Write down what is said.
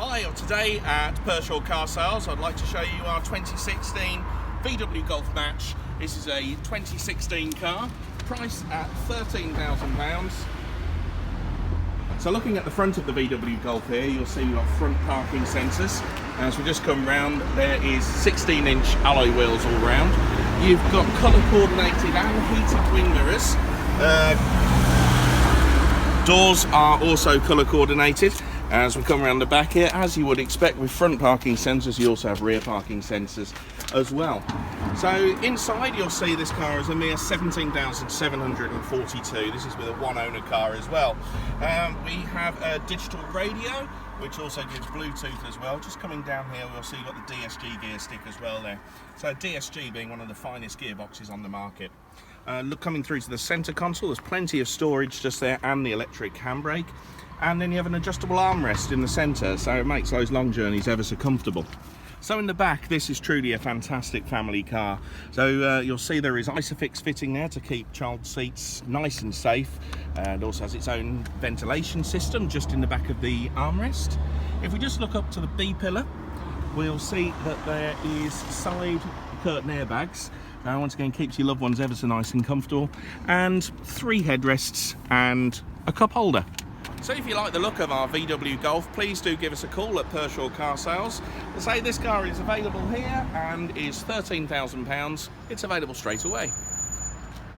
Hi, today at Pershore Car Sales I'd like to show you our 2016 VW Golf Match. This is a 2016 car, priced at £13,000. So looking at the front of the VW Golf here, you'll see we've got front parking sensors. As we just come round, there is 16-inch alloy wheels all round. You've got colour coordinated and heated wing mirrors. Doors are also colour coordinated. As we come around the back here, as you would expect with front parking sensors, you also have rear parking sensors as well. So inside you'll see this car is a mere 17,742. This is with a one-owner car as well. We have a digital radio, which also gives Bluetooth as well. Just coming down here, we'll see you've got the DSG gear stick as well there. So DSG being one of the finest gearboxes on the market. Look, coming through to the centre console, there's plenty of storage just there and the electric handbrake. And then you have an adjustable armrest in the centre, so it makes those long journeys ever so comfortable. So in the back, this is truly a fantastic family car. So you'll see there is Isofix fitting there to keep child seats nice and safe, and also has its own ventilation system just in the back of the armrest. If we just look up to the B pillar, we'll see that there is side curtain airbags. Once again, keeps your loved ones ever so nice and comfortable, and 3 headrests and a cup holder. So if you like the look of our VW Golf, please do give us a call at Pershore Car Sales. We'll say this car is available here and is £13,000. It's available straight away.